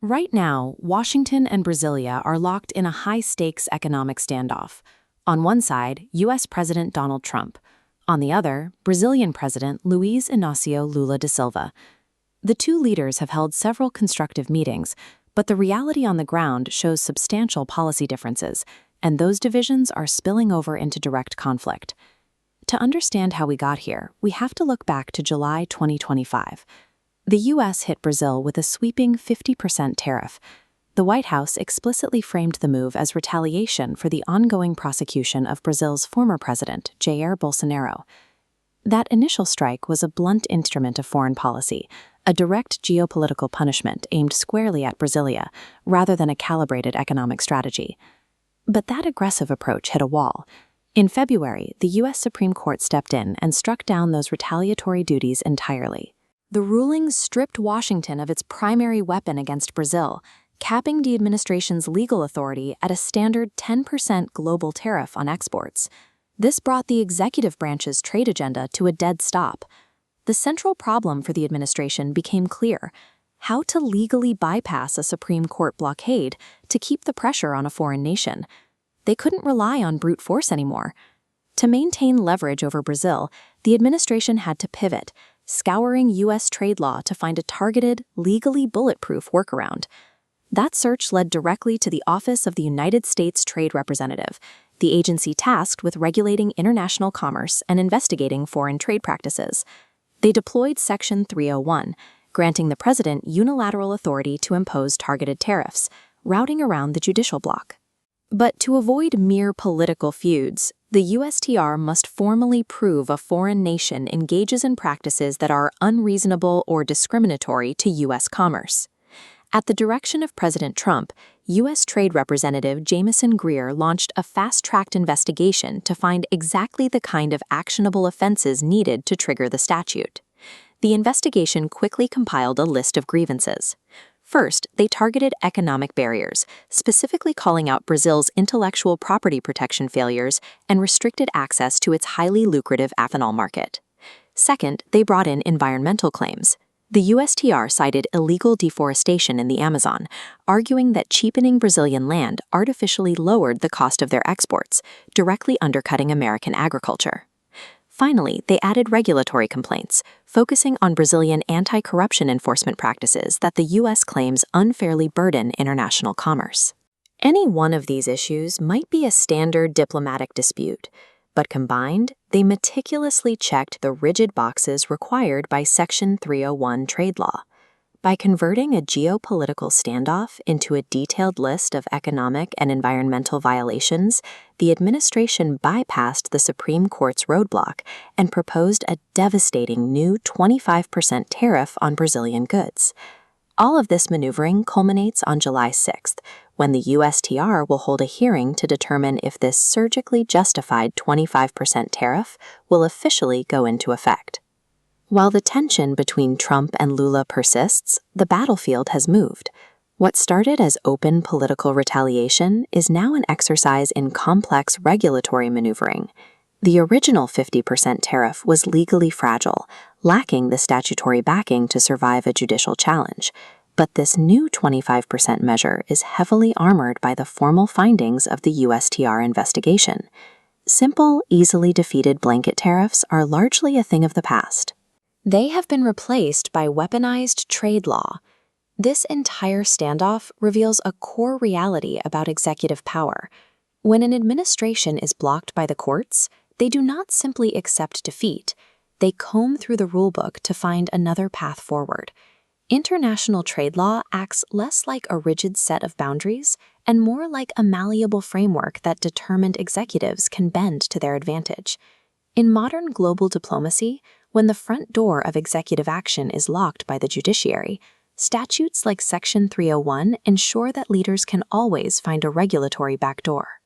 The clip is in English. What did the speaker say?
Right now, Washington and Brasilia are locked in a high-stakes economic standoff. On one side, U.S. President Donald Trump. On the other, Brazilian President Luiz Inácio Lula da Silva. The two leaders have held several constructive meetings, but the reality on the ground shows substantial policy differences, and those divisions are spilling over into direct conflict. To understand how we got here, we have to look back to July 2025. The U.S. hit Brazil with a sweeping 50% tariff. The White House explicitly framed the move as retaliation for the ongoing prosecution of Brazil's former president, Jair Bolsonaro. That initial strike was a blunt instrument of foreign policy, a direct geopolitical punishment aimed squarely at Brasilia, rather than a calibrated economic strategy. But that aggressive approach hit a wall. In February, the U.S. Supreme Court stepped in and struck down those retaliatory duties entirely. The ruling stripped Washington of its primary weapon against Brazil, capping the administration's legal authority at a standard 10% global tariff on exports. This brought the executive branch's trade agenda to a dead stop. The central problem for the administration became clear: how to legally bypass a Supreme Court blockade to keep the pressure on a foreign nation. They couldn't rely on brute force anymore. To maintain leverage over Brazil, the administration had to pivot, scouring U.S. trade law to find a targeted, legally bulletproof workaround. That search led directly to the Office of the United States Trade Representative, the agency tasked with regulating international commerce and investigating foreign trade practices. They deployed Section 301, granting the president unilateral authority to impose targeted tariffs, routing around the judicial bloc. But to avoid mere political feuds, the USTR must formally prove a foreign nation engages in practices that are unreasonable or discriminatory to U.S. commerce. At the direction of President Trump, U.S. Trade Representative Jamieson Greer launched a fast-tracked investigation to find exactly the kind of actionable offenses needed to trigger the statute. The investigation quickly compiled a list of grievances. First, they targeted economic barriers, specifically calling out Brazil's intellectual property protection failures and restricted access to its highly lucrative ethanol market. Second, they brought in environmental claims. The USTR cited illegal deforestation in the Amazon, arguing that cheapening Brazilian land artificially lowered the cost of their exports, directly undercutting American agriculture. Finally, they added regulatory complaints, focusing on Brazilian anti-corruption enforcement practices that the U.S. claims unfairly burden international commerce. Any one of these issues might be a standard diplomatic dispute, but combined, they meticulously checked the rigid boxes required by Section 301 trade law. By converting a geopolitical standoff into a detailed list of economic and environmental violations, the administration bypassed the Supreme Court's roadblock and proposed a devastating new 25% tariff on Brazilian goods. All of this maneuvering culminates on July 6th, when the USTR will hold a hearing to determine if this surgically justified 25% tariff will officially go into effect. While the tension between Trump and Lula persists, the battlefield has moved. What started as open political retaliation is now an exercise in complex regulatory maneuvering. The original 50% tariff was legally fragile, lacking the statutory backing to survive a judicial challenge. But this new 25% measure is heavily armored by the formal findings of the USTR investigation. Simple, easily defeated blanket tariffs are largely a thing of the past. They have been replaced by weaponized trade law. This entire standoff reveals a core reality about executive power. When an administration is blocked by the courts, they do not simply accept defeat. They comb through the rulebook to find another path forward. International trade law acts less like a rigid set of boundaries and more like a malleable framework that determined executives can bend to their advantage. In modern global diplomacy, when the front door of executive action is locked by the judiciary, statutes like Section 301 ensure that leaders can always find a regulatory backdoor.